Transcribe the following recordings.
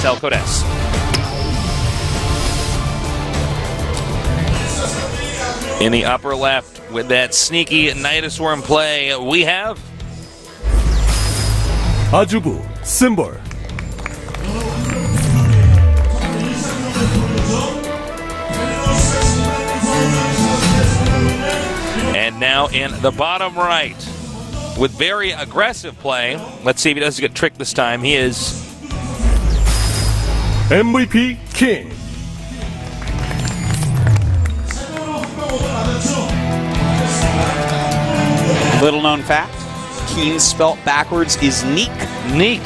GSL Codes. In the upper left, with that sneaky Nidusworm play, we have 아주부 Symbol. And now in the bottom right, with very aggressive play. Let's see if he doesn't get tricked this time. He is MVP King. Little known fact, Keen spelt backwards is Neek. Neek.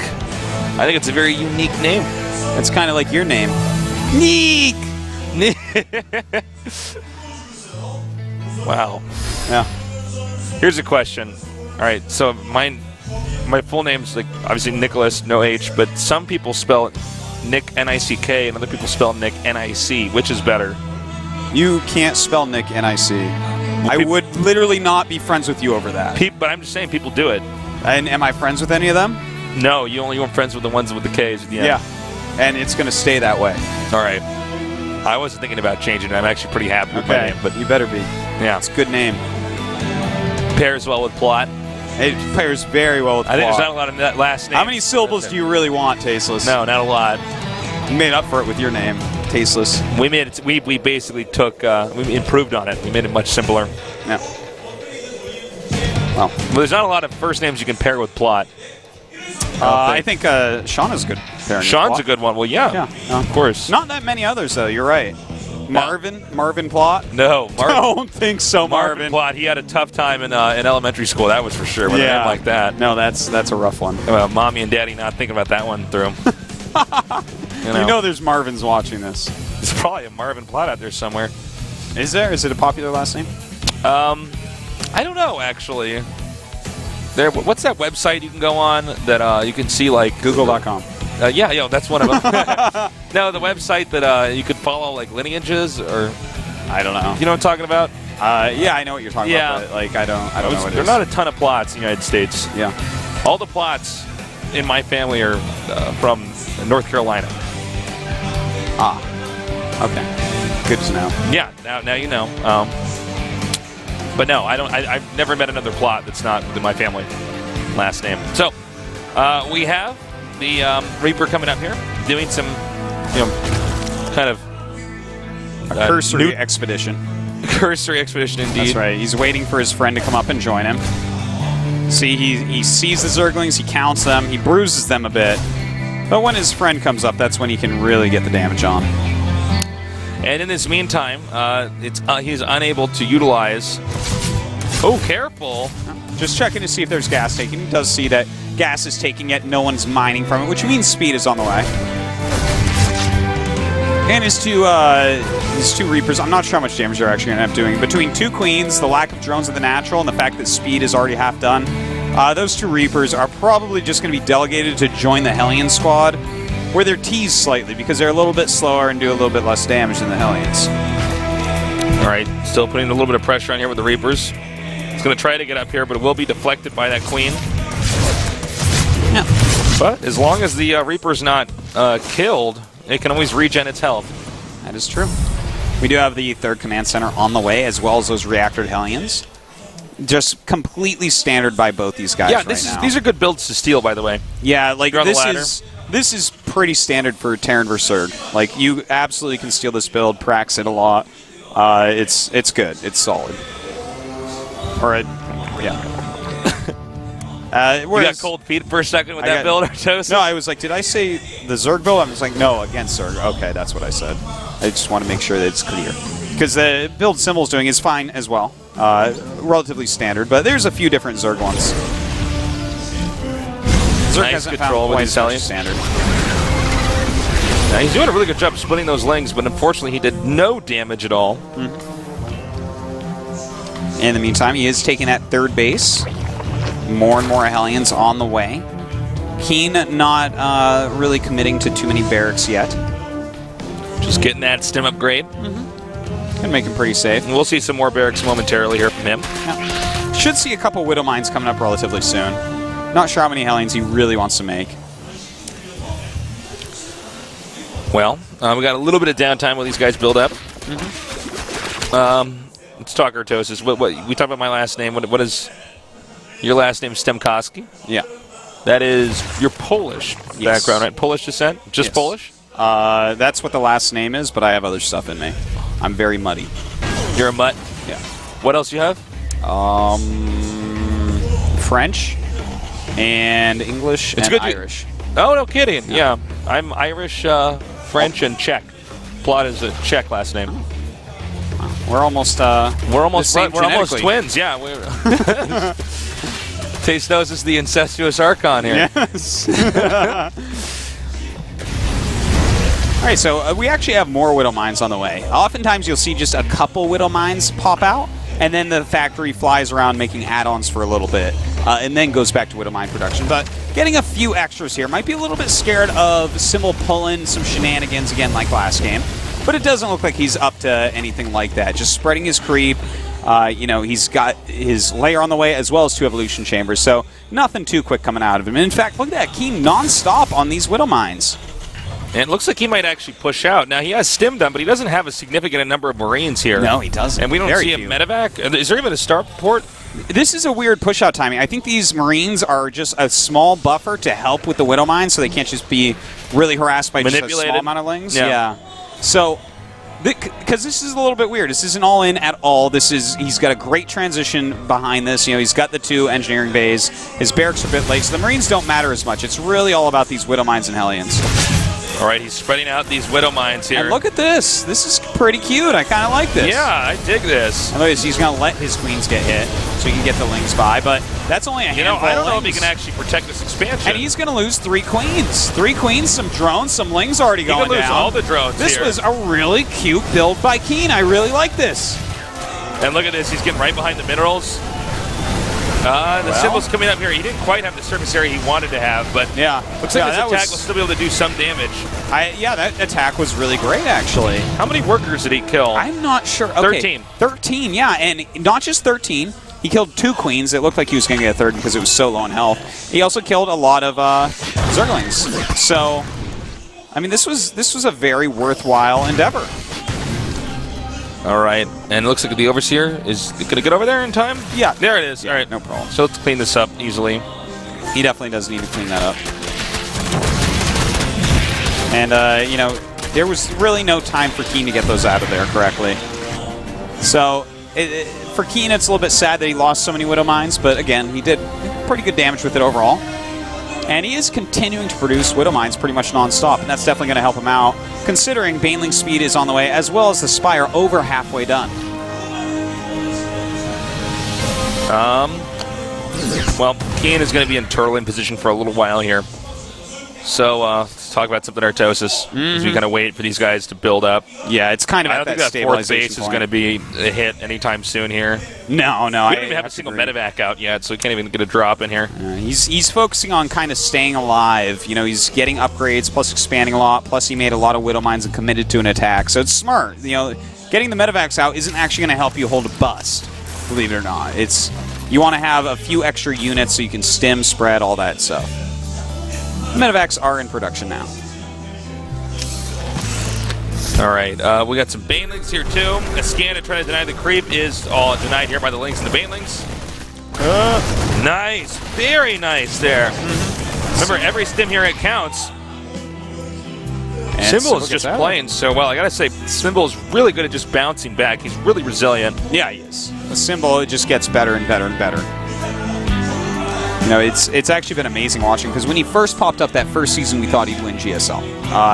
I think it's a very unique name. It's kind of like your name. Neek! Wow. Yeah. Here's a question. All right, so my full name's like obviously Nicholas, no H, but some people spell it Nick, N-I-C-K, and other people spell Nick, N-I-C. Which is better? You can't spell Nick N-I-C. I would literally not be friends with you over that. But I'm just saying people do it. And am I friends with any of them? No, you only want friends with the ones with the K's at the end. Yeah. And it's going to stay that way. All right. I wasn't thinking about changing it. I'm actually pretty happy with my name. But you better be. Yeah. It's a good name. Pairs well with plot. It pairs very well with plot. I think there's not a lot of that last name. How many syllables do you really want, Tasteless? No, not a lot. You made up for it with your name, Tasteless. We made it. We basically took. We improved on it. We made it much simpler. Yeah. Well, there's not a lot of first names you can pair with plot. I think Sean is a good pairing. Sean's a good one. Well, yeah. Of course. Not that many others, though. You're right. Marvin Plot? No, don't think so, Marvin. Plot. He had a tough time in elementary school. That was for sure. With a name like that. No, that's a rough one. Mommy and Daddy not thinking about that one through. You know there's Marvins watching this. There's probably a Marvin Plot out there somewhere. Is there? Is it a popular last name? I don't know, actually. What's that website you can go on that you can see, like... Google.com. Yeah, that's one of them. No, the website that you could follow, like, lineages, or... I don't know. You know what I'm talking about? Yeah, I know what you're talking about, but, like, I don't know what it is. There are not a ton of plots in the United States. Yeah. All the plots in my family are from North Carolina. Ah. Okay. Good to know. Yeah, now you know. But no, I've never met another plot that's not within my family last name. So we have the Reaper coming up here, doing some, kind of a cursory expedition. Cursory expedition, indeed. That's right. He's waiting for his friend to come up and join him. See, he sees the Zerglings, he counts them, he bruises them a bit. But when his friend comes up, that's when he can really get the damage on. And in this meantime, he's unable to utilize... Oh, careful. Just checking to see if there's gas taking. He does see that gas is taking it, no one's mining from it, which means speed is on the way. And his two Reapers, I'm not sure how much damage they're actually going to end up doing. Between two Queens, the lack of drones of the natural, and the fact that speed is already half done, those two Reapers are probably just going to be delegated to join the Hellion squad, where they're teased slightly because they're a little bit slower and do a little bit less damage than the Hellions. All right, still putting a little bit of pressure on here with the Reapers. It's going to try to get up here, but it will be deflected by that Queen. Yeah. But as long as the Reaper's not killed, it can always regen its health. That is true. We do have the third command center on the way, as well as those reactored Hellions. Just completely standard by both these guys right now. These are good builds to steal, by the way. Yeah, like this is pretty standard for Terran vs. Zerg. Like, you absolutely can steal this build, prax it a lot. It's good. It's solid. Yeah. You got cold feet for a second with that build, Artosis? No, I was like, did I say the Zerg build? I was like, no, against Zerg. Okay, that's what I said. I just want to make sure that it's clear. Because the build Symbol's doing is fine as well. Relatively standard, but there's a few different Zerg ones. Zerg nice control with his Hellions. Standard. Now, he's doing a really good job splitting those lings, but unfortunately he did no damage at all. In the meantime, he is taking that third base. More and more Hellions on the way. Keen not really committing to too many barracks yet. Just getting that stim upgrade. Can make him pretty safe. And we'll see some more barracks momentarily here from him. Yeah. Should see a couple Widow Mines coming up relatively soon. Not sure how many Hellions he really wants to make. Well, we got a little bit of downtime while these guys build up. Let's talk Artosis. What we talked about my last name. What is your last name? Stemkowski. Yeah. That is your Polish background, right? Polish descent? Just Polish? That's what the last name is, but I have other stuff in me. I'm very muddy. You're a mutt? Yeah. What else you have? French and English and Irish. Oh, no kidding. Yeah. I'm Irish, French, and Czech. Plot is a Czech last name. We're almost we're almost twins. Yeah. Taste knows is the incestuous Archon here. Yes. All right, so we actually have more Widow Mines on the way. Oftentimes you'll see just a couple Widow Mines pop out, and then the factory flies around making add-ons for a little bit, and then goes back to Widow Mine production. But getting a few extras here might be a little bit scared of Symbol pulling some shenanigans again like last game, but it doesn't look like he's up to anything like that. Just spreading his creep. You know, he's got his lair on the way as well as 2 evolution chambers, so nothing too quick coming out of him. And in fact, look at that, Keen non-stop on these Widow Mines. And it looks like he might actually push out. Now, he has stim done, but he doesn't have a significant number of Marines here. No, he doesn't. And we don't see a medevac. Is there even a starport? This is a weird push-out timing. I think these Marines are just a small buffer to help with the Widow Mine, so they can't just be really harassed by just a small amount of lings. Yeah. So, because this is a little bit weird. This isn't all in at all. He's got a great transition behind this. You know, he's got the 2 engineering bays. His barracks are a bit late, so the Marines don't matter as much. It's really all about these Widow Mines and Hellions. All right, he's spreading out these Widow Mines here. And look at this. This is pretty cute. I kind of like this. Yeah, I dig this. I notice he's going to let his queens get hit so he can get the lings by, but that's only a handful of I don't know if lings. he can actually protect this expansion. And he's going to lose 3 queens. 3 queens, some drones, some lings already going down. He could lose all the drones This here. was a really cute build by Keen. I really like this. And look at this. He's getting right behind the minerals. The Symbol's coming up here. He didn't quite have the surface area he wanted to have, but looks like his attack will still be able to do some damage. Yeah, that attack was really great, actually. How many workers did he kill? I'm not sure. Okay, 13. 13, yeah, and not just 13. He killed 2 queens. It looked like he was going to get a 3rd because it was so low in health. He also killed a lot of Zerglings. So, I mean, this was a very worthwhile endeavor. All right, and it looks like the Overseer is going to get over there in time? Yeah. There it is. Yeah, all right. no problem. So let's clean this up easily. He definitely does need to clean that up. And, you know, there was really no time for Keen to get those out of there correctly. So, for Keen, it's a little bit sad that he lost so many Widow Mines, but again, he did pretty good damage with it overall. And he is continuing to produce Widow Mines pretty much non-stop, and that's definitely going to help him out, considering Baneling speed is on the way, as well as the Spire over halfway done. Well, Keen is going to be in Turtlin position for a little while here. So let's talk about something Artosis as we kind of wait for these guys to build up. Yeah, it's kind of I don't think that 4th base is going to be a hit anytime soon here. No. We don't even have a single medevac out yet, so we can't even get a drop in here. He's focusing on kind of staying alive. You know, he's getting upgrades, plus expanding a lot, plus he made a lot of Widow Mines and committed to an attack. So it's smart. You know, getting the medevacs out isn't actually going to help you hold a bust, believe it or not. You want to have a few extra units so you can stem, spread, all that stuff. Medevacs are in production now. All right, we got some Banelings here too. A scan to try to deny the creep is all denied here by the Lings and the Banelings. Nice, very nice there. Remember, every stim here, it counts. Symbol is just playing so well. I gotta say, Symbol is really good at just bouncing back. He's really resilient. Yeah, he is. The Symbol, it just gets better and better and better. You know, it's actually been amazing watching, because when he first popped up that first season, we thought he'd win GSL.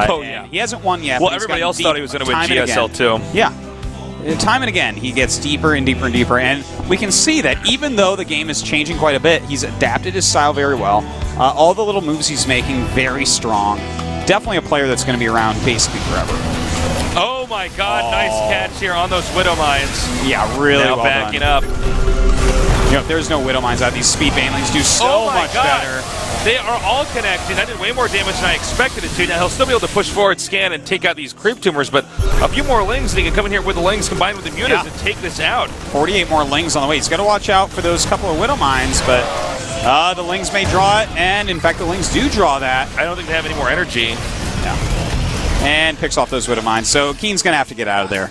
Oh, yeah. He hasn't won yet. Well, everybody else thought he was going to win GSL, too. Yeah. And time and again, he gets deeper and deeper and deeper, and we can see that even though the game is changing quite a bit, he's adapted his style very well. All the little moves he's making, very strong. Definitely a player that's going to be around basically forever. Oh, my God. Nice catch here on those Widow Mines. Yeah, really now well backing done. Up. You know, if there's no Widow Mines out, these Speed Banelings do so much better. They are all connected. That did way more damage than I expected it to. Now, he'll still be able to push forward, scan, and take out these creep tumors, but a few more Lings, and he can come in here with the Lings combined with the Mutas and take this out. 48 more Lings on the way. He's got to watch out for those couple of Widow Mines, but the Lings may draw it, and in fact, the Lings do draw that. I don't think they have any more energy. Yeah. And picks off those Widow Mines. So Keen's going to have to get out of there.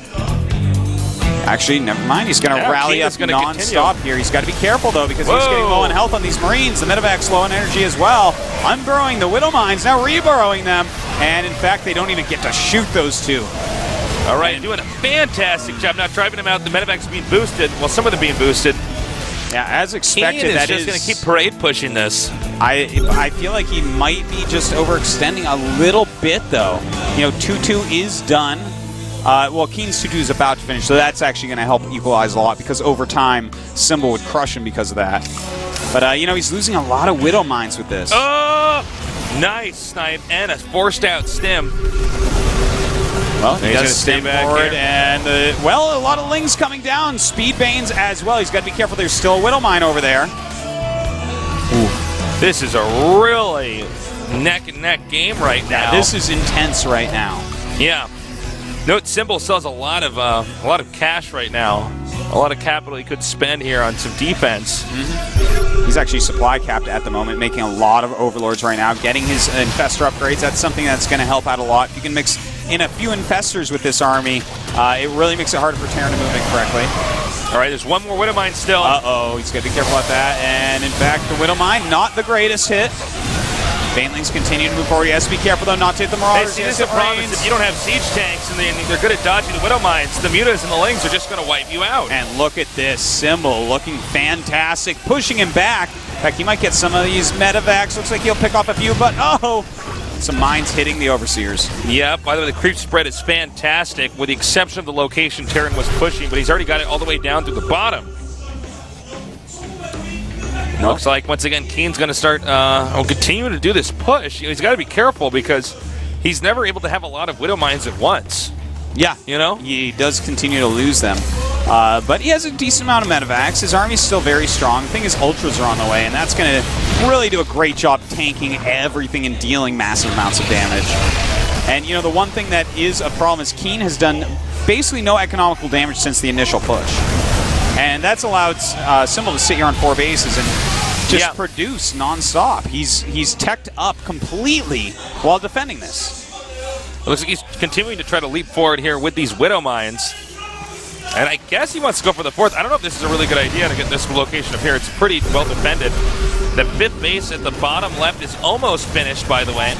Actually, never mind. He's going to rally up non-stop here. He's got to be careful, though, because he's getting low on health on these Marines. The Medevac's low on energy as well. Unburrowing the Widow Mines, now reburrowing them. And, in fact, they don't even get to shoot those two. All right, doing a fantastic job. Now driving them out. The Medevac's being boosted. Well, some of them being boosted. Yeah, as expected, Keen is just going to keep parade pushing this. I feel like he might be just overextending a little bit, though. You know, 2-2 is done. Well, Keen's 2-2 is about to finish, so that's actually going to help equalize a lot because over time, Symbol would crush him because of that. But, you know, he's losing a lot of Widow Mines with this. Oh! Nice snipe and a forced out stim. Well, he does stim forward, and, well, a lot of Lings coming down. Speed Banes as well. He's got to be careful. There's still a Widow Mine over there. Ooh. This is a really neck-and-neck game right now. This is intense right now. Yeah. Note Symbol sells a lot of cash right now. A lot of capital he could spend here on some defense. He's actually supply capped at the moment, making a lot of Overlords right now, getting his Infestor upgrades. That's something that's going to help out a lot. If you can mix in a few Infestors with this army, it really makes it harder for Terran to move in correctly. All right, there's one more Widow Mine still. Uh-oh, he's got to be careful about that. And in fact, the Widow Mine, not the greatest hit. Banelings continue to move forward. He has to be careful, though, not to hit the Marauders. Hey, see, this is the problem. If you don't have siege tanks and they're good at dodging the Widow Mines, the Mutas and the Lings are just going to wipe you out. And look at this. Symbol looking fantastic, pushing him back. In fact, he might get some of these Medevacs. Looks like he'll pick off a few, but oh! Some mines hitting the Overseers. Yeah, by the way, the creep spread is fantastic, with the exception of the location Terran was pushing, but he's already got it all the way down to the bottom. Looks like, once again, Keen's going to start continue to do this push. He's got to be careful because he's never able to have a lot of Widow Mines at once. Yeah. You know? He does continue to lose them. But he has a decent amount of Medevacs. His army's still very strong. The thing is, Ultras are on the way, and that's going to really do a great job tanking everything and dealing massive amounts of damage. And, you know, the one thing that is a problem is Keen has done basically no economical damage since the initial push. And that's allowed Symbol to sit here on 4 bases and just produce non-stop. He's teched up completely while defending this. It looks like he's continuing to try to leap forward here with these Widow Mines. And I guess he wants to go for the 4th. I don't know if this is a really good idea to get this location up here. It's pretty well defended. The 5th base at the bottom left is almost finished, by the way.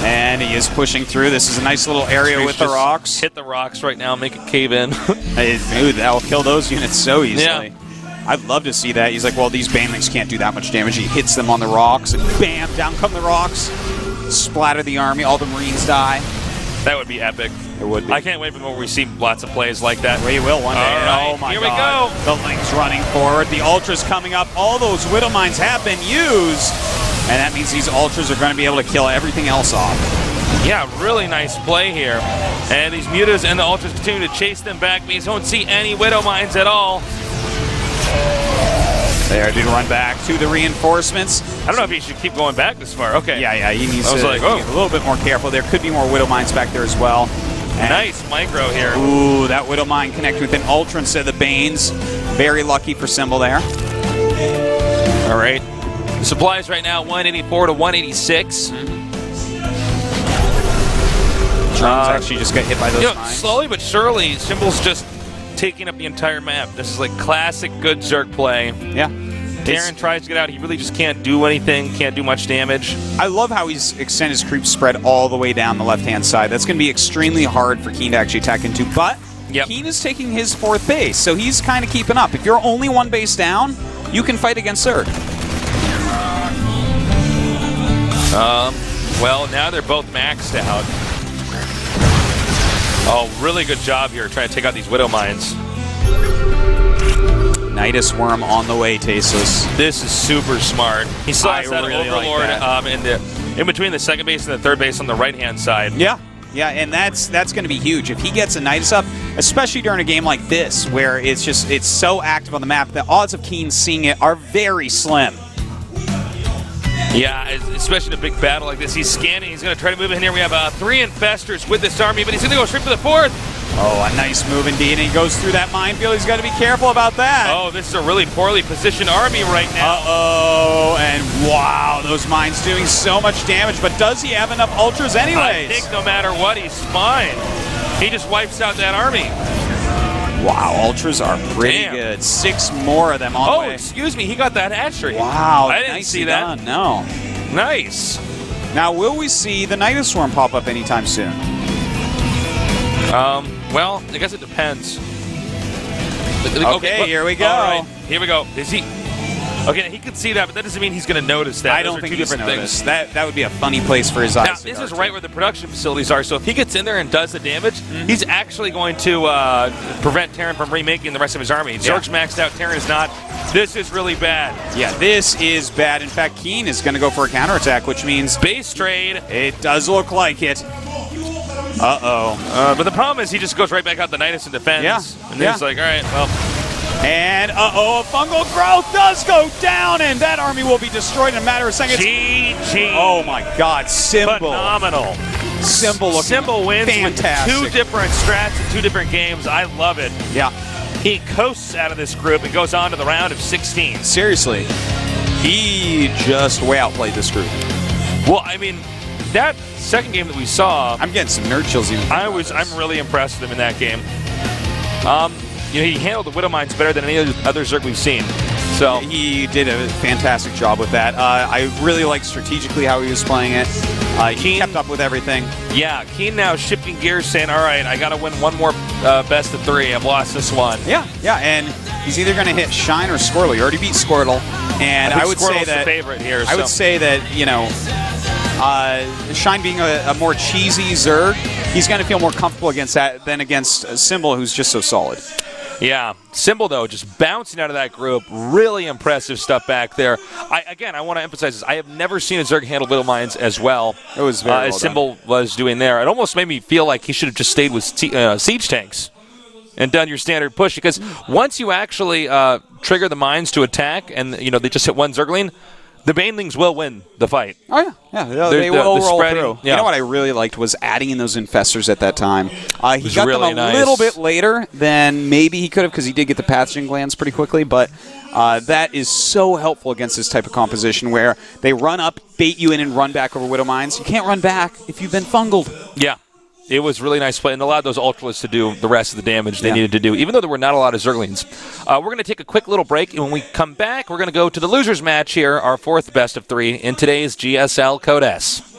And he is pushing through. This is a nice little area with the rocks. Hit the rocks right now, make it cave in. Dude, that will kill those units so easily. Yeah. I'd love to see that. He's like, well, these Banelings can't do that much damage. He hits them on the rocks, and bam, down come the rocks. Splatter the army. All the Marines die. That would be epic. It would be. I can't wait for we see lots of plays like that. We will one day. Right, oh my here God. we go. The Lings running forward. The Ultras coming up. All those Widow Mines have been used. And that means these Ultras are going to be able to kill everything else off. Yeah, really nice play here. And these Mutas and the Ultras continue to chase them back. We don't see any Widow Mines at all. There, did run back to the reinforcements. I don't know if he should keep going back this far. Okay. Yeah, he needs to like, be a little bit more careful. There could be more Widow Mines back there as well. And nice micro here. Ooh, that Widow Mine connected with an Ultra instead of the Banes. Very lucky for Symbol there. All right. The supplies right now, 184 to 186. Drones actually just got hit by those mines. Slowly but surely, Symbol's just taking up the entire map. This is like classic good Zerg play. Yeah. Terran tries to get out. He really just can't do anything, can't do much damage. I love how he's extended his creep spread all the way down the left-hand side. That's going to be extremely hard for Keen to actually attack into, but Keen is taking his 4th base, so he's kind of keeping up. If you're only 1 base down, you can fight against Zerg. Well, now they're both maxed out. Oh, really good job here trying to take out these Widow Mines. Nidus Worm on the way, Tasteless. This is super smart. He still has that really Overlord like in between the 2nd base and the 3rd base on the right-hand side. Yeah, and that's going to be huge. If he gets a Nidus up, especially during a game like this, where it's so active on the map, the odds of Keen seeing it are very slim. Yeah, especially in a big battle like this. He's scanning. He's going to try to move in here. We have 3 Infestors with this army, but he's going to go straight for the 4th. Oh, a nice move indeed, and he goes through that minefield. He's got to be careful about that. Oh, this is a really poorly positioned army right now. Uh-oh, and wow, those mines doing so much damage, but does he have enough ultras anyways? I think no matter what, he's fine. He just wipes out that army. Wow, ultras are pretty good. 6 more of them on the way. Oh, excuse me, he got that hatchery. Wow, I didn't see that. Done. No. Nice. Now, will we see the Nitoswarm pop up anytime soon? Well, I guess it depends. Okay, here we go. All right, here we go. Is he? Okay, he could see that, but that doesn't mean he's going to notice that. I don't think he's noticed. That would be a funny place for his eyes. Now, this is right where the production facilities are, so if he gets in there and does the damage, he's actually going to prevent Terran from remaking the rest of his army. Zerg's maxed out, Terran is not. This is really bad. Yeah, this is bad. In fact, Keen is going to go for a counterattack, which means base trade. It does look like it. Uh-oh. But the problem is he just goes right back out the Nidus and defends. Yeah. And he's like, all right, well. And, uh-oh, a fungal growth does go down, and that army will be destroyed in a matter of seconds. GG. Oh, my God. Symbol. Phenomenal. Symbol wins fantastic. with 2 different strats and 2 different games. I love it. Yeah. He coasts out of this group and goes on to the round of 16. Seriously. He just way outplayed this group. Well, I mean, that second game that we saw, I'm getting some nerd chills even. I'm really impressed with him in that game. You know, he handled the Widow Mines better than any other Zerg we've seen. So he did a fantastic job with that. I really liked strategically how he was playing it. He kept up with everything. Yeah, Keen now shifting gears, saying, all right, I got to win one more best of 3. I've lost this one. Yeah, and he's either going to hit Shine or Squirtle. He already beat Squirtle. And I would say that the favorite here. I would say that, you know, Shine being a more cheesy Zerg, he's going to feel more comfortable against that than against Symbol, who's just so solid. Yeah. Symbol, though, just bouncing out of that group. Really impressive stuff back there. I want to emphasize this. I have never seen a Zerg handle Widow Mines as well, it was very well as Symbol was doing there. It almost made me feel like he should have just stayed with siege tanks and done your standard push, because once you actually trigger the mines to attack and, you know, they just hit one Zergling, the Banelings will win the fight. Oh, yeah. They will roll through. Yeah. You know what I really liked was adding in those Infestors at that time. He got really them a little bit later than maybe he could have, because he did get the pathogen glands pretty quickly, but that is so helpful against this type of composition where they run up, bait you in, and run back over Widow Mines. You can't run back if you've been fungled. Yeah. It was really nice play and allowed those Ultras to do the rest of the damage they needed to do, even though there were not a lot of Zerglings. We're going to take a quick little break, and when we come back, we're going to go to the losers match here, our 4th best of 3 in today's GSL Code S.